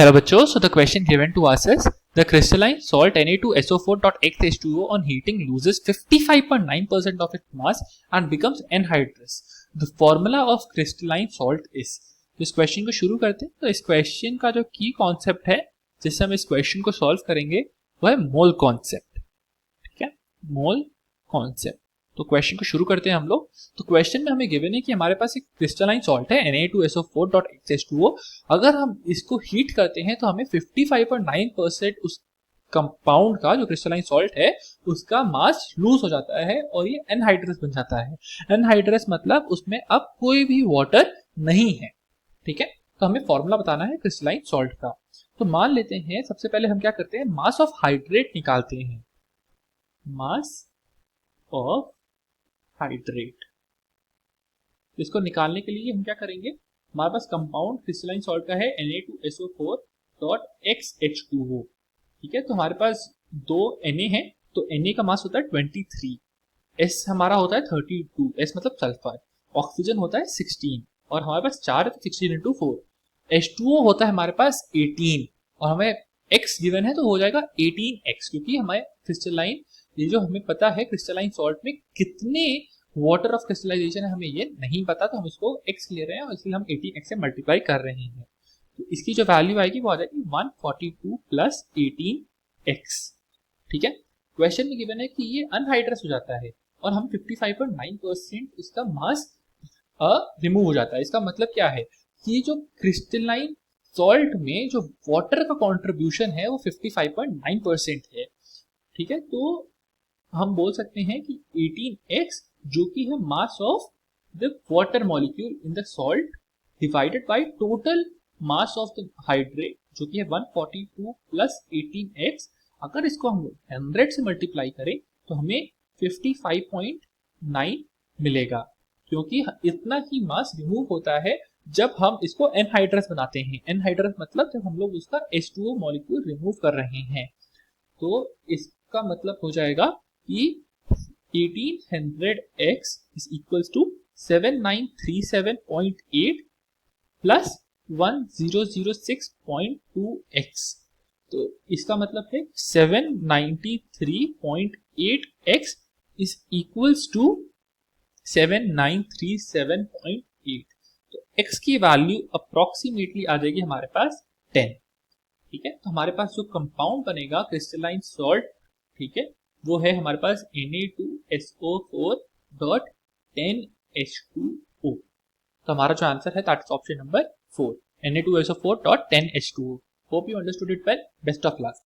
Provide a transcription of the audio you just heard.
Hello बच्चों, so the question given to us is the crystalline salt Na2SO4.X H2O on heating loses 55.9% of its mass and becomes anhydrous. The formula of crystalline salt is. तो इस question को शुरू करते हैं। तो इस question का जो की कॉन्सेप्ट है जिससे हम इस क्वेश्चन को सॉल्व करेंगे वो है मोल कॉन्सेप्ट। ठीक है, मोल कॉन्सेप्ट। तो क्वेश्चन को शुरू करते हैं हम लोग। तो क्वेश्चन में हमें गिवन है कि हमारे पास एक क्रिस्टलाइन सॉल्ट है Na2SO4.X H2O। अगर हम इसको हीट करते हैं तो हमें 55.9% उस कंपाउंड का जो क्रिस्टलाइन सॉल्ट है उसका मास लूज हो जाता है और ये एनहाइड्रस बन जाता है। एनहाइड्रस मतलब उसमें अब कोई भी वाटर नहीं है। ठीक है, तो हमें फॉर्मूला बताना है क्रिस्टलाइन सॉल्ट का। तो मान लेते हैं सबसे पहले हम क्या करते हैं, मास ऑफ हाइड्रेट निकालते हैं। मास ऑफ हाइड्रेट, इसको निकालने के लिए हम क्या करेंगे, हमारे पास कंपाउंड क्रिस्टलाइन सॉल्ट का है Na2SO4.X H2O। ठीक है, तो हमारे पास दो Na है, तो Na का मास होता है 23, S हमारा होता है 32, S मतलब सल्फर, ऑक्सीजन होता है 16 और हमारे पास 4 है तो 16 × 4। H2O होता है हमारे पास 18 और हमें X गिवन है तो हो जाएगा 18X, क्योंकि हमारे क्रिस्टलाइन ये जो हमें पता है क्रिस्टलाइन सॉल्ट में कितने वाटर ऑफ क्रिस्टलाइजेशन है हमें ये नहीं पता, तो हम इसको x ले रहे हैं और इसलिए हम 18x से मल्टीप्लाई कर रहे हैं। तो इसकी जो वैल्यू आएगी वो आ जाएगी 142 प्लस 18x। ठीक है, क्वेश्चन में गिवन है कि ये अनहाइड्रस हो जाता है और हम 55.9% इसका मास रिमूव हो जाता है। इसका मतलब क्या है कि जो क्रिस्टलाइन सॉल्ट में जो वाटर का कॉन्ट्रीब्यूशन है वो 55.9% है। ठीक है, तो हम बोल सकते हैं कि 18x जो कि है mass of the water molecule in the salt divided by total mass of the hydrate जो कि है 142 प्लस 18x। अगर इसको हम 100 से मल्टीप्लाई करें तो हमें 55.9 मिलेगा, क्योंकि इतना ही मास रिमूव होता है जब हम इसको एनहाइड्रस बनाते हैं। एनहाइड्रस मतलब जब हम लोग उसका H2O मॉलिक्यूल रिमूव कर रहे हैं। तो इसका मतलब हो जाएगा कि 1800x is equals to 7937.8 plus 1006.2x। तो इसका मतलब है 793.8x is equals to 7937.8। तो x की वैल्यू अप्रोक्सीमेटली आ जाएगी हमारे पास 10। ठीक है, तो हमारे पास जो कंपाउंड बनेगा क्रिस्टलाइन सॉल्ट, ठीक है, वो है हमारे पास Na2SO4.10H2O। तो हमारा जो आंसर है that is option number 4, Na2SO4.10H2O। Hope you understood it well. Best of luck.